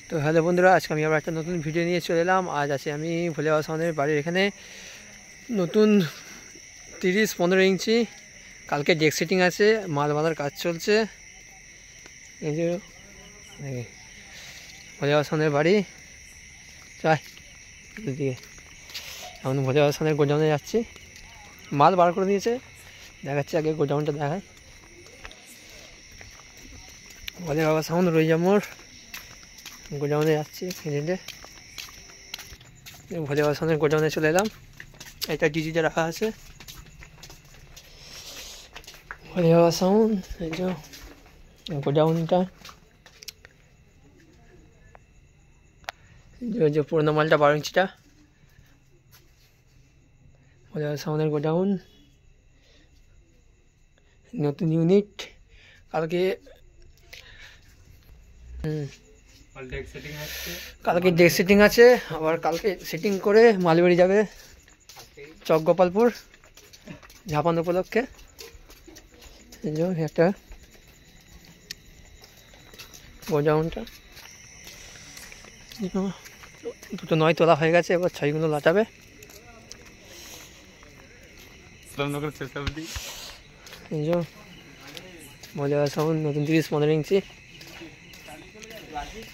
তো হ্যালো বন্ধুরা, আজকে আমি আবার একটা নতুন ভিডিও নিয়ে চলে এলাম। আজ আছি আমি ভোলে বাবা সাউন্ডের বাড়ির এখানে। নতুন 30-15 ইঞ্চি কালকে ডেক সেটিং আছে, মাল বাঁধার কাজ চলছে। এই যে ভোলে বাবা সাউন্ডের বাড়ি চাই দিকে এখন ভোলে বাবা সাউন্ডের গোডাউনে যাচ্ছি। মাল বার করে দিয়েছে, দেখাচ্ছি আগে গোডাউনটা দেখায়। ভোলে বাবা সাউন্ড রইজামোড় গোডাউনে যাচ্ছি। ভোলে বাবা সাউন্ডের গোডাউনে চলে এলাম। এটা ডিজিটা রাখা আছে ভোলে বাবা সাউন্ড। এই যে গোডাউনটা, যে পুরোনো মালটা 12 ইঞ্চিটা ভোলে বাবা সাউন্ডের গোডাউন। নতুন ইউনিট কালকে কালকে ডেক সেটিং আছে, আবার কালকে সেটিং করে মাল বেরিয়ে যাবে চক গোপালপুর ঝাপান উপলক্ষে। এই যে একটা গোডাউনটা, দুটো 9 তোলা হয়ে গেছে, এবার 6গুলো লাটাবে। এই যে ভোলে বাবা সাউন্ড নতুন 30-15 ইঞ্চি,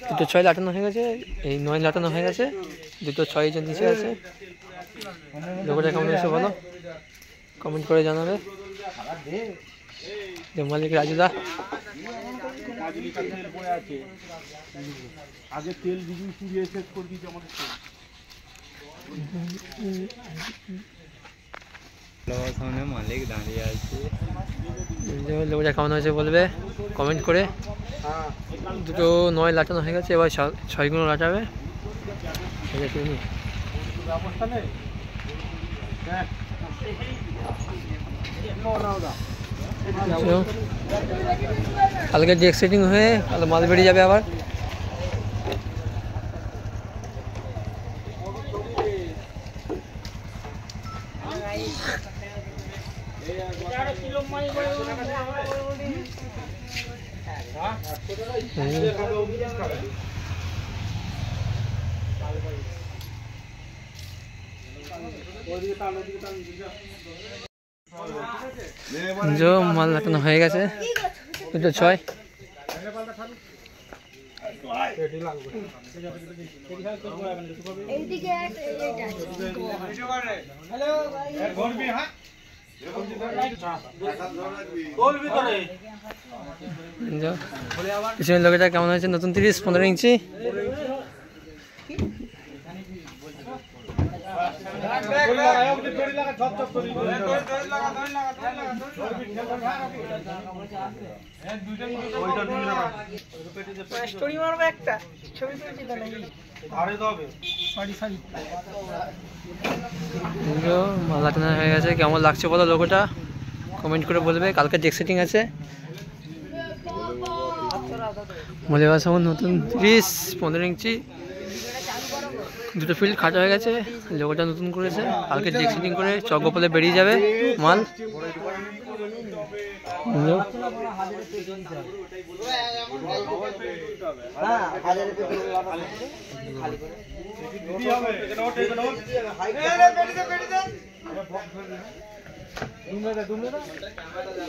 দুটো 6 লাটানো হয়ে গেছে, এই 9 লাটানো হয়ে গেছে, দুটো 6 যে নিচে আছে। লোকটা কেমন এসে বলো, কমেন্ট করে জানাবে। মালিক রাজুদা আগে তেল বিজুই পুড়িয়ে শেষ করে দিয়েছে আমাদের। মালিক দাঁড়িয়ে আছে, লোকটা কেমন হয়েছে বলবে কমেন্ট করে। দুটো 9 লাটানো হয়ে গেছে, এবার 6গুলো লাটাবে। কালকে ডেক সেটিং হয়ে কাল মাল বেরিয়ে যাবে আবার। মাল লাটানো হয়ে গেছে, দুটো 6। পিছনের লোকেটা কেমন হয়েছে, নতুন 30-15 ইঞ্চি। মালাটানা হয়ে গেছে, কেমন লাগছে বলো লোকটা কমেন্ট করে বলবে। কালকে ডেক সেটিং আছে। ভোলে বাবা সাউন্ড নতুন 30-15 ইঞ্চি, দুটো ফিল্ড খাটা হয়ে গেছে, লোকটা নতুন করেছে। কালকে ডেক সেটিং করে চক গোপালে বেরিয়ে যাবে মাল।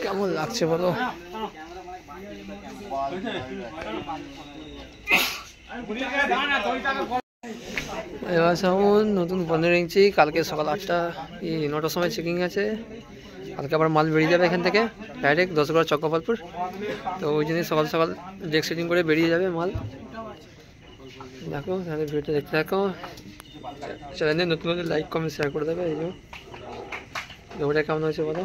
কেমন লাগছে বলো। এবার সাউন্ড নতুন 15 ইঞ্চি, কালকে সকাল 8টা-9টার সময় চেকিং আছে। কালকে আবার মাল বেরিয়ে যাবে এখান থেকে ডাইরেক্ট 10 চক গোপালপুর। তো ওই জন্যই সকাল সকাল ডেক সেটিং করে বেরিয়ে যাবে মাল। দেখো তাহলে ভিডিওটা দেখতে থাকো, চ্যানেলে নতুন হলে লাইক কমেন্ট শেয়ার করে দেবে। এই যে ওটা কেমন হয়েছে বলো।